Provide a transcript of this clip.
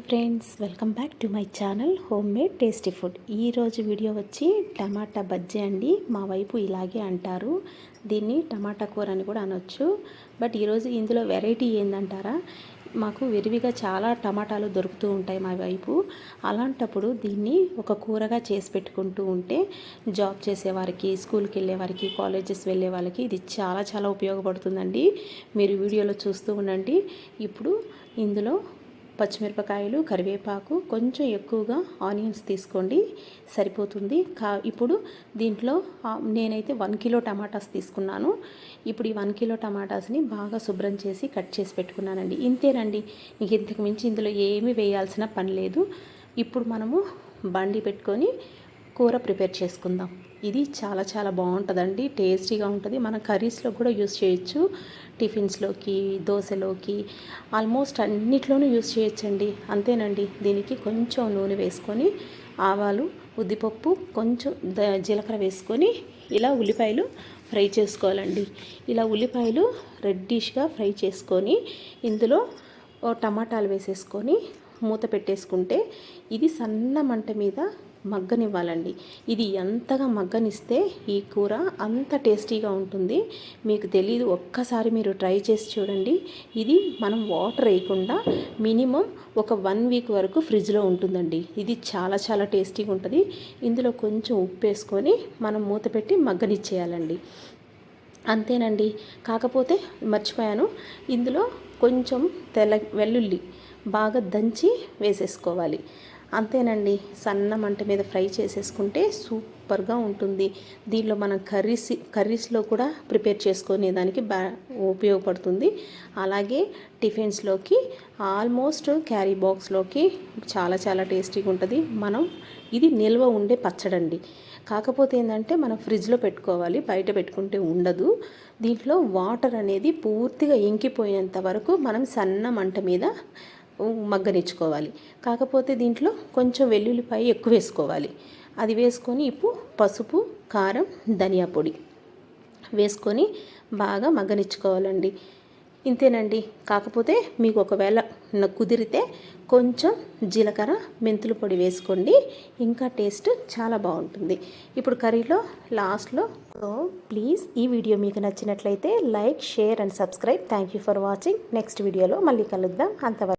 Friends, welcome back to my channel home made tasty food. ఈరోజు video వచ్చి టమాటా బజ్జీ అండి. మా వైపు ఇలాగే అంటారు. దీన్ని టమాటా కూర అని కూడా అనొచ్చు. బట్ ఈరోజు ఇందులో వెరైటీ ఏందంటారా, మాకు విరివిగా చాలా టమాటాలు దొరుకుతూ ఉంటాయి మా వైపు. అలాంటప్పుడు దీన్ని ఒక కూరగా చేసి పెట్టుకుంటూ ఉంటే జాబ్ చేసేవారికి, స్కూల్కి వెళ్ళేవారికి, కాలేజెస్ వెళ్ళే వాళ్ళకి ఇది చాలా చాలా ఉపయోగపడుతుందండి. మీరు వీడియోలో చూస్తూ ఉండండి. ఇప్పుడు ఇందులో పచ్చిమిరపకాయలు, కరివేపాకు, కొంచెం ఎక్కువగా ఆనియన్స్ తీసుకోండి, సరిపోతుంది. ఇప్పుడు దీంట్లో నేనైతే 1 కిలో టమాటాస్ తీసుకున్నాను. ఇప్పుడు ఈ 1 కిలో టమాటాస్ని బాగా శుభ్రం చేసి కట్ చేసి పెట్టుకున్నానండి. ఇంతేనండి, ఇంక ఇంతకు మించి ఇందులో ఏమీ వేయాల్సిన పని లేదు. ఇప్పుడు మనము బండి పెట్టుకొని కూర ప్రిపేర్ చేసుకుందాం. ఇది చాలా చాలా బాగుంటుందండి, టేస్టీగా ఉంటుంది. మనం కర్రీస్లో కూడా యూస్ చేయొచ్చు, టిఫిన్స్లోకి, దోశలోకి, ఆల్మోస్ట్ అన్నిట్లోనూ యూస్ చేయొచ్చండి. అంతేనండి, దీనికి కొంచెం నూనె వేసుకొని ఆవాలు, ఉద్దిపప్పు, కొంచెం జీలకర్ర వేసుకొని ఇలా ఉల్లిపాయలు ఫ్రై చేసుకోవాలండి. ఇలా ఉల్లిపాయలు రెడ్డిష్గా ఫ్రై చేసుకొని ఇందులో టమాటాలు వేసేసుకొని మూత పెట్టేసుకుంటే ఇది సన్న మంట మీద మగ్గనివ్వాలండి. ఇది ఎంతగా మగ్గనిస్తే ఈ కూర అంత టేస్టీగా ఉంటుంది. మీకు తెలీదు, ఒక్కసారి మీరు ట్రై చేసి చూడండి. ఇది మనం వాటర్ వేయకుండా మినిమం ఒక 1 వీక్ వరకు ఫ్రిడ్జ్లో ఉంటుందండి. ఇది చాలా చాలా టేస్టీగా ఉంటుంది. ఇందులో కొంచెం ఉప్పు వేసుకొని మనం మూత పెట్టి మగ్గనిచ్చేయాలండి. అంతేనండి. కాకపోతే మర్చిపోయాను, ఇందులో కొంచెం వెల్లుల్లి బాగా దంచి వేసేసుకోవాలి. అంతేనండి, సన్న మంట మీద ఫ్రై చేసేసుకుంటే సూపర్గా ఉంటుంది. దీనిలో మనం కర్రీస్లో కూడా ప్రిపేర్ చేసుకునే దానికి ఉపయోగపడుతుంది. అలాగే టిఫిన్స్లోకి, ఆల్మోస్ట్ క్యారీ బాక్స్లోకి చాలా చాలా టేస్టీగా ఉంటుంది. ఇది నిల్వ ఉండే పచ్చడండి. కాకపోతే ఏంటంటే మనం ఫ్రిడ్జ్లో పెట్టుకోవాలి, బయట పెట్టుకుంటే ఉండదు. దీంట్లో వాటర్ అనేది పూర్తిగా ఇంకిపోయేంత వరకు మనం సన్న మంట మీద మగ్గనిచ్చుకోవాలి. కాకపోతే దీంట్లో కొంచెం వెల్లుల్లిపాయ ఎక్కువ వేసుకోవాలి. అది వేసుకొని ఇప్పుడు పసుపు, కారం, ధనియా పొడి వేసుకొని బాగా మగ్గనిచ్చుకోవాలండి. ఇంతేనండి. కాకపోతే మీకు ఒకవేళ కుదిరితే కొంచెం జీలకర్ర, మెంతుల పొడి వేసుకోండి, ఇంకా టేస్ట్ చాలా బాగుంటుంది. ఇప్పుడు కర్రీలో లాస్ట్లో. ప్లీజ్ ఈ వీడియో మీకు నచ్చినట్లయితే like, share and subscribe. Thank you for watching. Next వీడియోలో మళ్ళీ కలుద్దాం. అంతవరకు